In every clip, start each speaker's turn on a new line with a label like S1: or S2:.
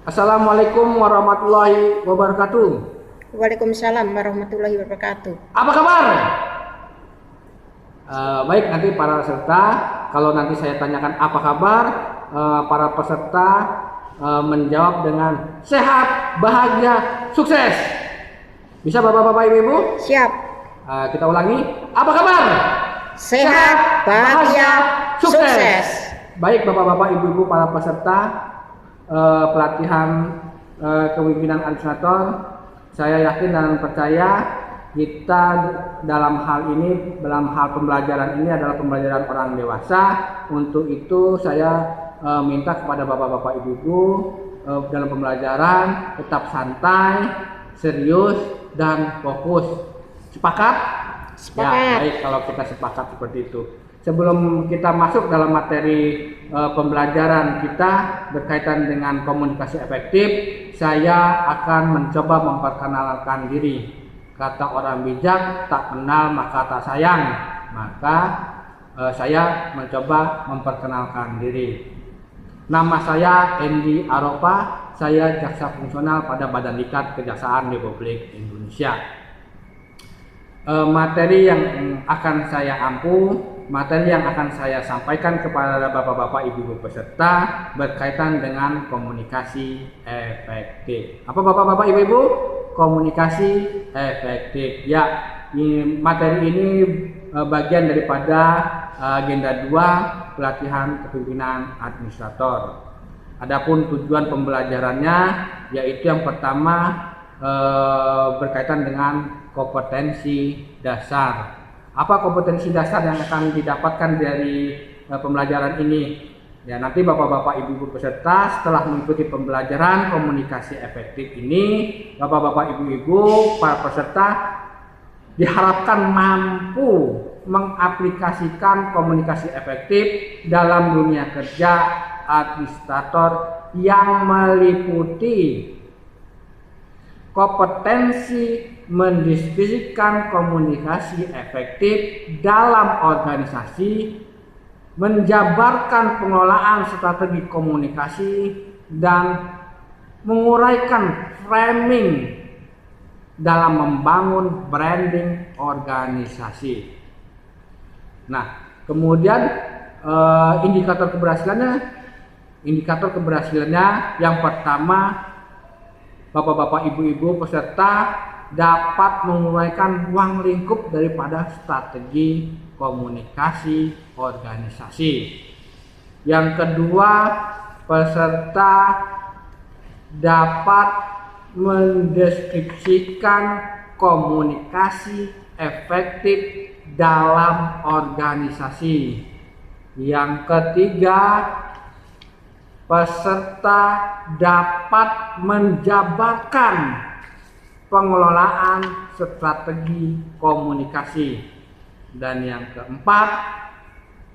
S1: Assalamualaikum warahmatullahi wabarakatuh.
S2: Waalaikumsalam warahmatullahi wabarakatuh.
S1: Apa kabar? Baik, nanti para peserta, kalau nanti saya tanyakan apa kabar, para peserta menjawab dengan sehat, bahagia, sukses. Bisa Bapak-bapak, Ibu-ibu?
S2: Siap.
S1: Kita ulangi. Apa kabar?
S2: Sehat, bahagia, sukses.
S1: Baik Bapak-bapak, Ibu-ibu, para peserta pelatihan kepemimpinan administrator, saya yakin dan percaya kita dalam hal pembelajaran ini adalah pembelajaran orang dewasa. Untuk itu saya minta kepada bapak-bapak ibu-ibu dalam pembelajaran tetap santai, serius, dan fokus. Sepakat?
S2: Sepakat.
S1: Ya, baik kalau kita sepakat seperti itu. Sebelum kita masuk dalam materi pembelajaran kita berkaitan dengan komunikasi efektif, saya akan mencoba memperkenalkan diri. Kata orang bijak, tak kenal maka tak sayang. Maka saya mencoba memperkenalkan diri. Nama saya Endi Aropa, saya jaksa fungsional pada Badan Diklat Kejaksaan Republik Indonesia. Materi yang akan saya sampaikan kepada bapak-bapak ibu-ibu peserta berkaitan dengan komunikasi efektif. Apa bapak-bapak ibu-ibu? Komunikasi efektif. Ya, materi ini bagian daripada agenda 2 pelatihan kepemimpinan administrator. Adapun tujuan pembelajarannya yaitu yang pertama berkaitan dengan kompetensi dasar. Apa kompetensi dasar yang akan didapatkan dari pembelajaran ini? Ya, nanti bapak-bapak ibu-ibu peserta setelah mengikuti pembelajaran komunikasi efektif ini, bapak-bapak ibu-ibu para peserta diharapkan mampu mengaplikasikan komunikasi efektif dalam dunia kerja administrator yang meliputi kompetensi mendiskusikan komunikasi efektif dalam organisasi, menjabarkan pengelolaan strategi komunikasi, dan menguraikan framing dalam membangun branding organisasi. Nah, kemudian indikator keberhasilannya yang pertama, bapak-bapak ibu-ibu peserta dapat menguraikan ruang lingkup daripada strategi komunikasi organisasi. Yang kedua, peserta dapat mendeskripsikan komunikasi efektif dalam organisasi. Yang ketiga, peserta dapat menjabarkan pengelolaan strategi komunikasi. Dan yang keempat,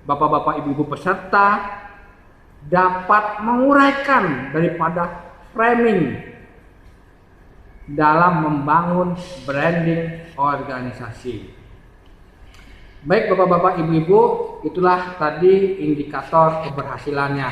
S1: bapak-bapak ibu-ibu peserta dapat menguraikan daripada framing dalam membangun branding organisasi. Baik bapak-bapak ibu-ibu, itulah tadi indikator keberhasilannya.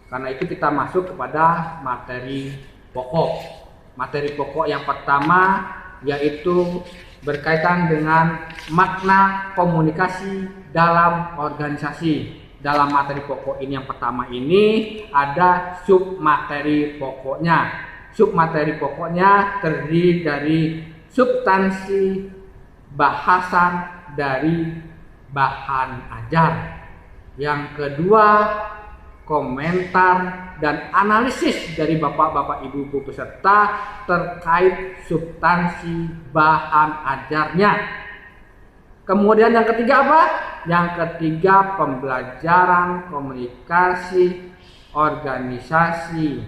S1: Karena itu kita masuk kepada materi pokok. Materi pokok yang pertama yaitu berkaitan dengan makna komunikasi dalam organisasi. Dalam materi pokok ini yang pertama ini ada submateri pokoknya. Submateri pokoknya terdiri dari substansi bahasan dari bahan ajar. Yang kedua, komentar dan analisis dari bapak-bapak ibu-ibu peserta terkait substansi bahan ajarnya. Kemudian yang ketiga apa? Yang ketiga, pembelajaran komunikasi organisasi.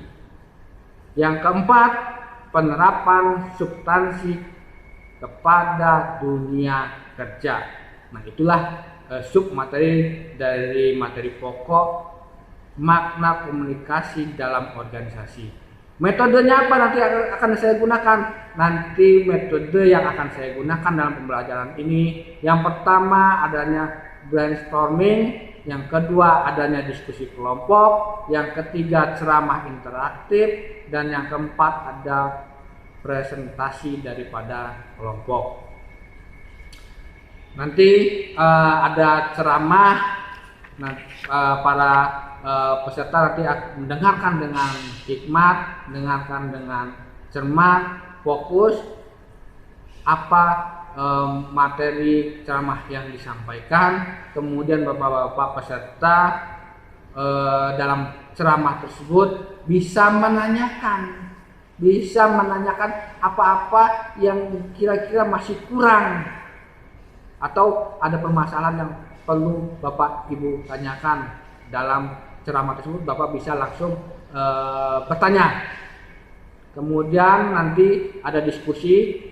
S1: Yang keempat, penerapan substansi kepada dunia kerja. Nah, itulah submateri dari materi pokok makna komunikasi dalam organisasi. Metodenya apa nanti akan saya gunakan? Nanti metode yang akan saya gunakan dalam pembelajaran ini, yang pertama adanya brainstorming, yang kedua adanya diskusi kelompok, yang ketiga ceramah interaktif, dan yang keempat ada presentasi daripada kelompok. Nanti ada ceramah, para peserta nanti akan mendengarkan dengan hikmat, mendengarkan dengan cermat, fokus apa materi ceramah yang disampaikan. Kemudian bapak-bapak peserta dalam ceramah tersebut bisa menanyakan apa-apa yang kira-kira masih kurang atau ada permasalahan yang perlu Bapak Ibu tanyakan dalam ceramah tersebut. Bapak bisa langsung bertanya. Kemudian nanti ada diskusi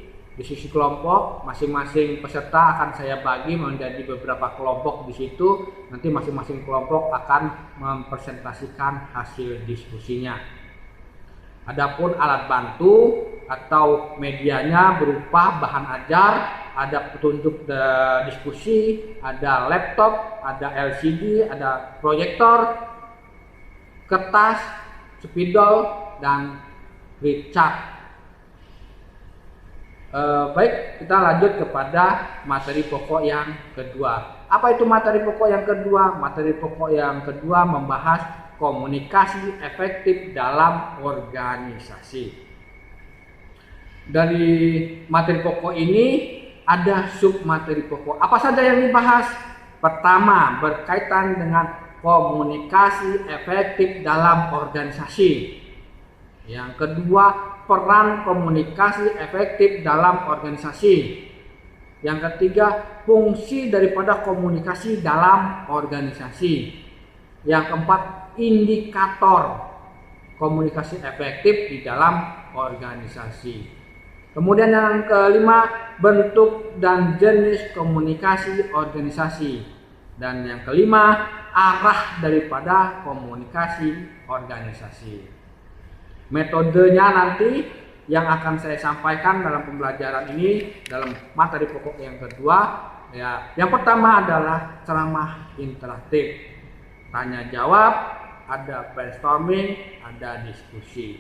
S1: kelompok, masing-masing peserta akan saya bagi menjadi beberapa kelompok di situ. Nanti masing-masing kelompok akan mempresentasikan hasil diskusinya. Adapun alat bantu atau medianya berupa bahan ajar, ada petunjuk diskusi, ada laptop, ada LCD, ada proyektor, kertas, spidol, dan flipchart. Baik, kita lanjut kepada materi pokok yang kedua. Apa itu materi pokok yang kedua? Materi pokok yang kedua membahas komunikasi efektif dalam organisasi. Dari materi pokok ini ada sub materi pokok. Apa saja yang dibahas? Pertama, berkaitan dengan komunikasi efektif dalam organisasi. Yang kedua, peran komunikasi efektif dalam organisasi. Yang ketiga, fungsi daripada komunikasi dalam organisasi. Yang keempat, indikator komunikasi efektif di dalam organisasi. Kemudian yang kelima, bentuk dan jenis komunikasi organisasi. Dan yang kelima, arah daripada komunikasi organisasi. Metodenya nanti yang akan saya sampaikan dalam pembelajaran ini dalam materi pokok yang kedua, ya. Yang pertama adalah ceramah interaktif, tanya jawab, ada brainstorming, ada diskusi.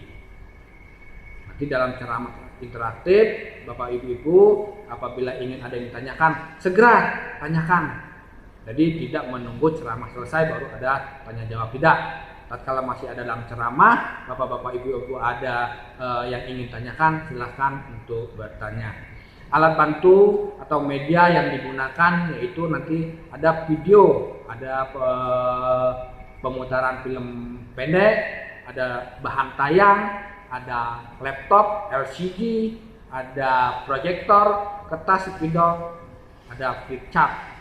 S1: Nanti dalam ceramah interaktif, Bapak Ibu apabila ingin ada yang ditanyakan, segera tanyakan. Jadi tidak menunggu ceramah selesai baru ada tanya jawab, tidak. Tatkala masih ada dalam ceramah, Bapak-bapak Ibu ada yang ingin tanyakan, silahkan untuk bertanya. Alat bantu atau media yang digunakan yaitu nanti ada video, ada pemutaran film pendek, ada bahan tayang, ada laptop, LCD, ada proyektor, kertas, spidol, ada flipchart.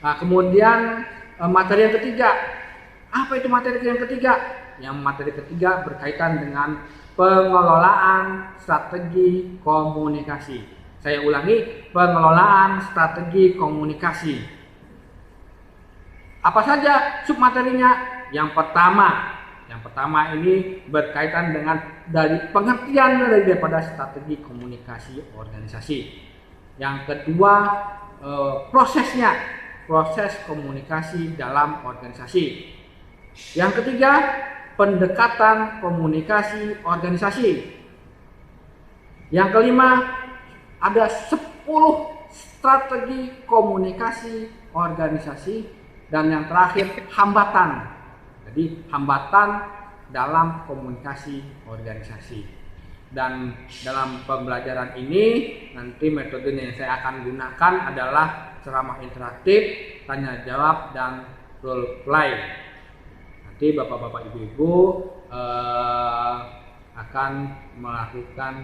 S1: Nah, kemudian materi yang ketiga. Apa itu materi yang ketiga? Yang materi ketiga berkaitan dengan pengelolaan strategi komunikasi. Saya ulangi, pengelolaan strategi komunikasi. Apa saja submaterinya? Yang pertama ini berkaitan dengan dari pengertian daripada strategi komunikasi organisasi. Yang kedua, proses komunikasi dalam organisasi. Yang ketiga, pendekatan komunikasi organisasi. Yang kelima, ada 10 strategi komunikasi organisasi. Dan yang terakhir, hambatan. Jadi hambatan dalam komunikasi organisasi. Dan dalam pembelajaran ini nanti metodenya yang saya akan gunakan adalah ceramah interaktif, tanya jawab, dan role play. Nanti bapak-bapak ibu-ibu akan melakukan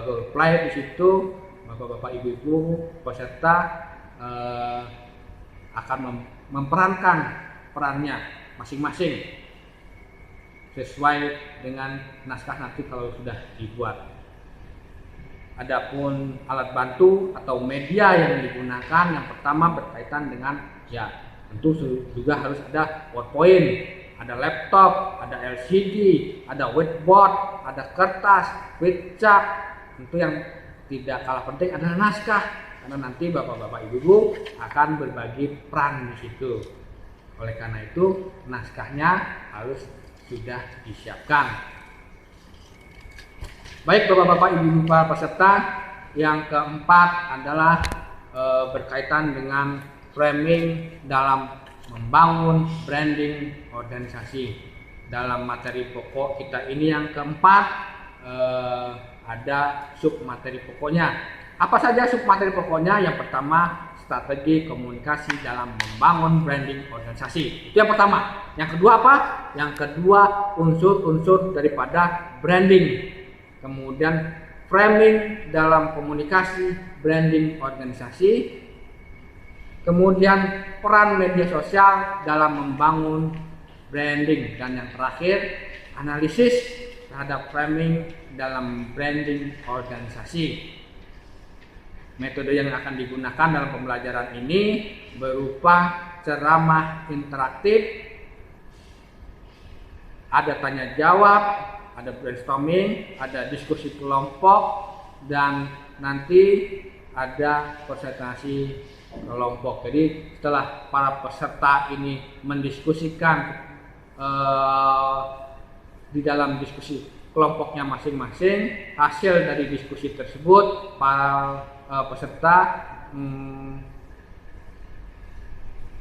S1: role play di situ. Bapak-bapak ibu-ibu peserta akan memperankan perannya masing-masing sesuai dengan naskah nanti kalau sudah dibuat. Adapun alat bantu atau media yang digunakan, yang pertama berkaitan dengan tentu juga harus ada PowerPoint, ada laptop, ada LCD, ada whiteboard, ada kertas, flipchart. Tentu yang tidak kalah penting adalah naskah. karena nanti bapak-bapak ibu-ibu akan berbagi peran di situ. Oleh karena itu naskahnya harus sudah disiapkan. Baik bapak-bapak ibu-ibu para peserta, yang keempat adalah berkaitan dengan framing dalam membangun branding organisasi. Dalam materi pokok kita ini yang keempat ada sub materi pokoknya. Apa saja sub materi pokoknya? Yang pertama, strategi komunikasi dalam membangun branding organisasi. Itu yang pertama. Yang kedua apa? Yang kedua, unsur-unsur daripada branding. Kemudian framing dalam komunikasi branding organisasi. Kemudian peran media sosial dalam membangun branding. Dan yang terakhir, analisis terhadap framing dalam branding organisasi. Metode yang akan digunakan dalam pembelajaran ini berupa ceramah interaktif, ada tanya jawab, ada brainstorming, ada diskusi kelompok, dan nanti ada presentasi kelompok. Jadi setelah para peserta ini mendiskusikan di dalam diskusi kelompoknya masing-masing, hasil dari diskusi tersebut para peserta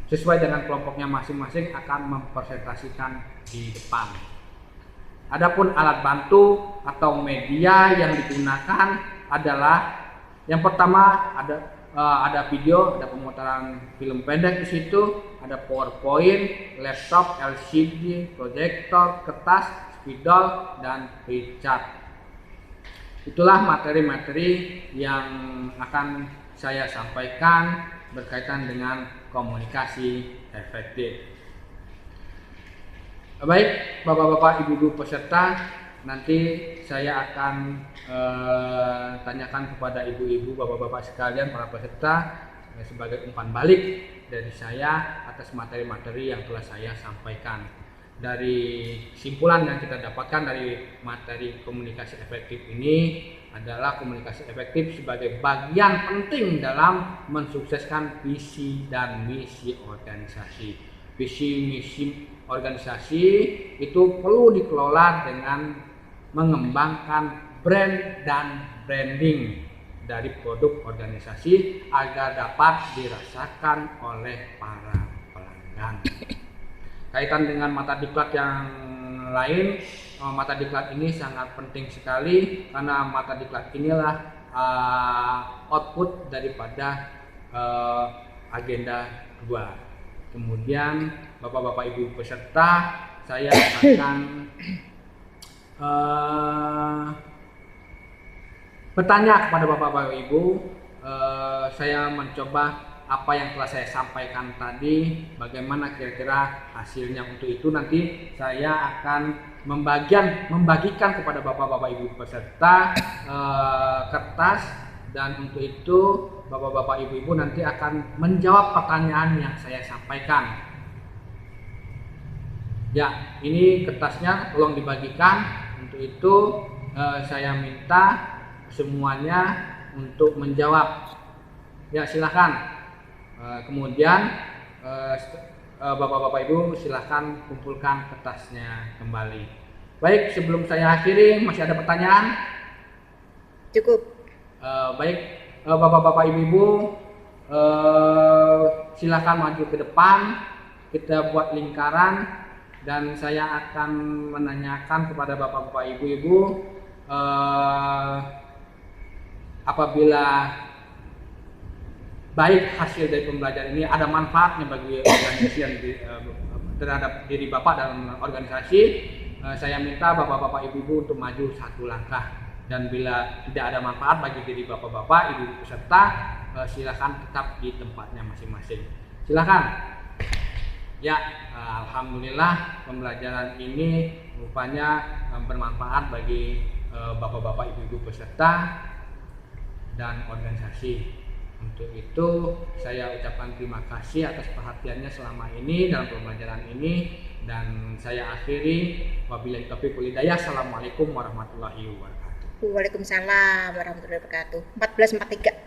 S1: sesuai dengan kelompoknya masing-masing akan mempresentasikan di depan. Adapun alat bantu atau media yang digunakan adalah yang pertama ada video, ada pemutaran film pendek di situ, ada PowerPoint, laptop, LCD, proyektor, kertas, spidol, dan flipchart. Itulah materi-materi yang akan saya sampaikan berkaitan dengan komunikasi efektif. Baik, bapak-bapak, ibu-ibu peserta, nanti saya akan tanyakan kepada ibu-ibu, bapak-bapak sekalian, para peserta sebagai umpan balik dari saya atas materi-materi yang telah saya sampaikan. Dari kesimpulan yang kita dapatkan dari materi komunikasi efektif ini adalah komunikasi efektif sebagai bagian penting dalam mensukseskan visi dan misi organisasi. Visi misi organisasi itu perlu dikelola dengan mengembangkan brand dan branding dari produk organisasi agar dapat dirasakan oleh para pelanggan. Kaitan dengan mata diklat yang lain, mata diklat ini sangat penting sekali karena mata diklat inilah output daripada agenda 2. Kemudian bapak-bapak ibu peserta, saya akan bertanya kepada bapak-bapak ibu. Saya mencoba apa yang telah saya sampaikan tadi, bagaimana kira-kira hasilnya. Untuk itu nanti saya akan membagikan kepada bapak-bapak ibu peserta kertas, dan untuk itu bapak-bapak ibu-ibu nanti akan menjawab pertanyaan yang saya sampaikan. Ya, ini kertasnya tolong dibagikan. Untuk itu saya minta semuanya untuk menjawab. Ya, silakan. Kemudian bapak-bapak ibu silahkan kumpulkan kertasnya kembali. Baik, sebelum saya akhiri, masih ada pertanyaan?
S2: Cukup.
S1: Baik, bapak-bapak ibu-ibu silahkan maju ke depan. Kita buat lingkaran dan saya akan menanyakan kepada bapak-bapak ibu-ibu apabila baik hasil dari pembelajaran ini ada manfaatnya bagi organisasi yang terhadap diri bapak dalam organisasi, saya minta bapak-bapak ibu-ibu untuk maju satu langkah. Dan bila tidak ada manfaat bagi diri bapak-bapak, ibu-ibu peserta, silakan tetap di tempatnya masing-masing. Silakan. Ya, alhamdulillah pembelajaran ini rupanya bermanfaat bagi bapak-bapak ibu-ibu peserta dan organisasi. Untuk itu saya ucapkan terima kasih atas perhatiannya selama ini dalam pembelajaran ini, dan saya akhiri wabillahi taufiq wal hidayah. Assalamualaikum warahmatullahi wabarakatuh.
S2: Waalaikumsalam warahmatullahi wabarakatuh. 1443.